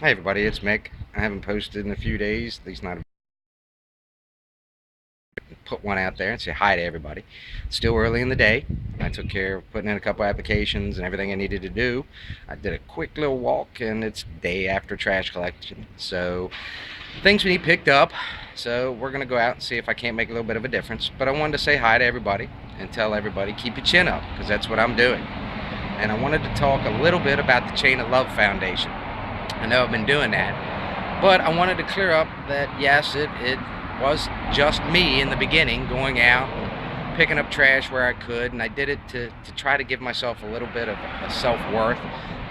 Hey everybody, it's Mick. I haven't posted in a few days, at least not put one out there and say hi to everybody. It's still early in the day. I took care of putting in a couple applications and everything I needed to do. I did a quick little walk and it's day after trash collection. So things we need picked up. So we're going to go out and see if I can't make a little bit of a difference. But I wanted to say hi to everybody and tell everybody keep your chin up because that's what I'm doing. And I wanted to talk a little bit about the Chain of Love Foundation. I know I've been doing that, but I wanted to clear up that yes, it was just me in the beginning going out and picking up trash where I could, and I did it to try to give myself a little bit of a self-worth,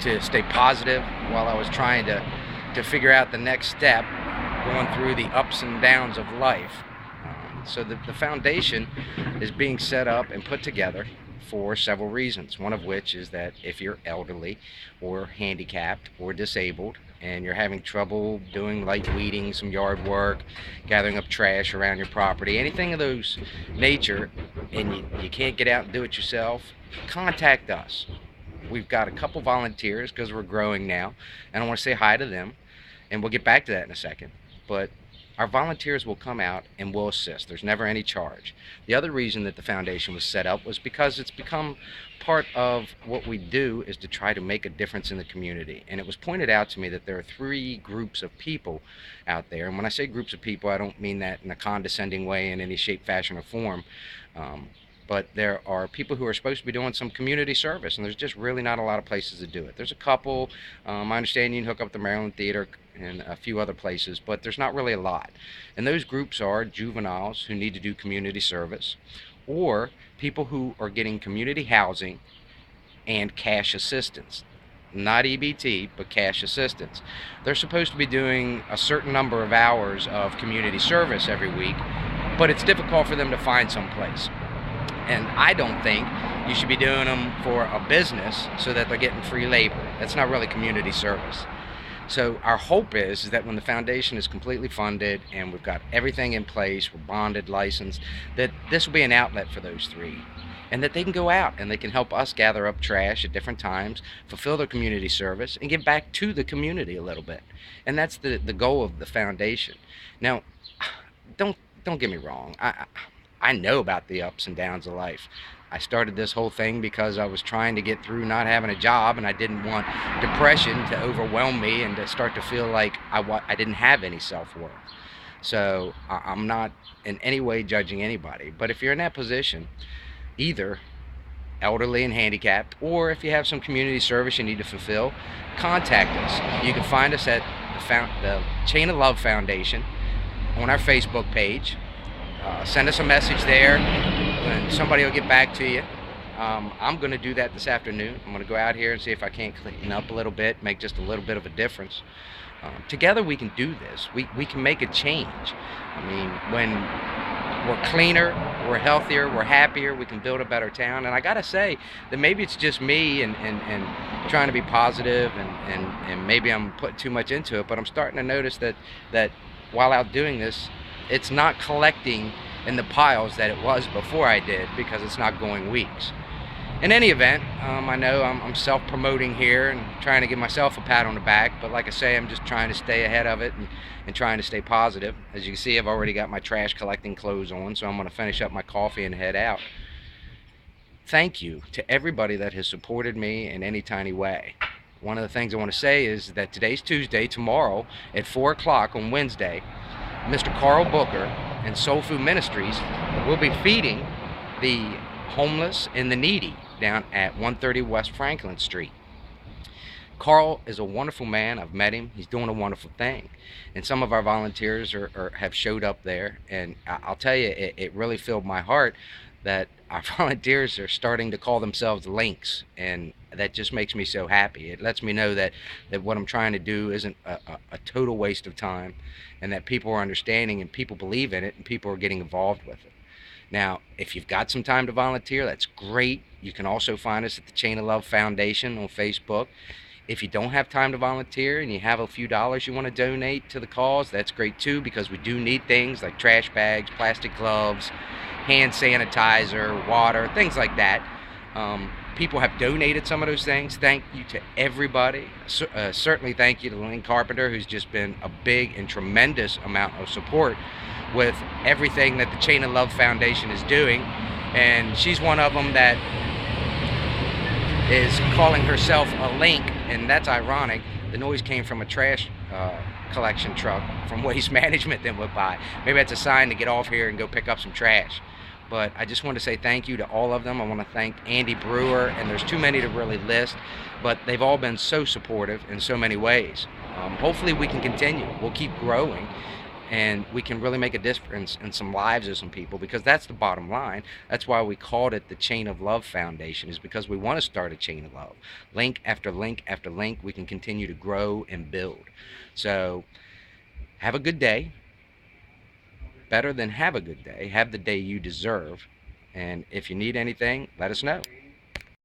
to stay positive while I was trying to figure out the next step, going through the ups and downs of life. So the foundation is being set up and put together for several reasons. One of which is that if you're elderly or handicapped or disabled and you're having trouble doing light weeding, some yard work, gathering up trash around your property, anything of those nature, and you can't get out and do it yourself, contact us. We've got a couple volunteers because we're growing now, and I want to say hi to them, and we'll get back to that in a second. But our volunteers will come out and will assist. There's never any charge. The other reason that the foundation was set up was because it's become part of what we do is to try to make a difference in the community. And it was pointed out to me that there are three groups of people out there. And when I say groups of people, I don't mean that in a condescending way in any shape, fashion, or form. Um, but there are people who are supposed to be doing some community service, and there's just really not a lot of places to do it. There's a couple. I understand you can hook up the Maryland Theater and a few other places, but there's not really a lot. And those groups are juveniles who need to do community service, or people who are getting community housing and cash assistance. Not EBT, but cash assistance. They're supposed to be doing a certain number of hours of community service every week, but it's difficult for them to find some place. And I don't think you should be doing them for a business so that they're getting free labor. That's not really community service. So our hope is that when the foundation is completely funded and we've got everything in place, we're bonded, licensed, that this will be an outlet for those three. And that they can go out and they can help us gather up trash at different times, fulfill their community service, and give back to the community a little bit. And that's the goal of the foundation. Now, don't don't get me wrong. I know about the ups and downs of life. I started this whole thing because I was trying to get through not having a job, and I didn't want depression to overwhelm me and to start to feel like I didn't have any self-worth. So I'm not in any way judging anybody. But if you're in that position, either elderly and handicapped, or if you have some community service you need to fulfill, contact us. You can find us at the Chain of Love Foundation on our Facebook page. Send us a message there and somebody will get back to you. I'm going to do that this afternoon. I'm going to go out here and see if I can't clean up a little bit, make just a little bit of a difference. Together we can do this. We can make a change. I mean, when we're cleaner, we're healthier, we're happier, we can build a better town. And I got to say that maybe it's just me and trying to be positive and maybe I'm putting too much into it, but I'm starting to notice that while out doing this, it's not collecting in the piles that it was before I did because it's not going weeks. In any event, I know I'm self-promoting here and trying to give myself a pat on the back, but like I say, I'm just trying to stay ahead of it and trying to stay positive. As you can see, I've already got my trash collecting clothes on, so I'm going to finish up my coffee and head out. Thank you to everybody that has supported me in any tiny way. One of the things I want to say is that today's Tuesday, tomorrow at 4 o'clock on Wednesday, Mr. Carl Booker and Soul Food Ministries will be feeding the homeless and the needy down at 130 West Franklin Street. Carl is a wonderful man. I've met him. He's doing a wonderful thing. And some of our volunteers have showed up there. And I'll tell you, it really filled my heart that our volunteers are starting to call themselves Links. And that just makes me so happy. It lets me know that what I'm trying to do isn't a total waste of time, and that people are understanding and people believe in it and people are getting involved with it. Now, if you've got some time to volunteer, that's great. You can also find us at the Chain of Love Foundation on Facebook. If you don't have time to volunteer and you have a few dollars you want to donate to the cause, that's great too, because we do need things like trash bags, plastic gloves, hand sanitizer, water, things like that. People have donated some of those things. Thank you to everybody. Certainly thank you to Lynn Carpenter, who's just been a big and tremendous amount of support with everything that the Chain of Love Foundation is doing. And she's one of them that is calling herself a link, and that's ironic. The noise came from a trash collection truck from Waste Management that went by. Maybe that's a sign to get off here and go pick up some trash. But I just want to say thank you to all of them. I want to thank Andy Brewer, and there's too many to really list, but they've all been so supportive in so many ways. Hopefully we can continue. We'll keep growing, and we can really make a difference in some lives of some people, because that's the bottom line. That's why we called it the Chain of Love Foundation, is because we want to start a chain of love. Link after link after link, we can continue to grow and build. So have a good day. Better than have a good day, have the day you deserve. And if you need anything, let us know.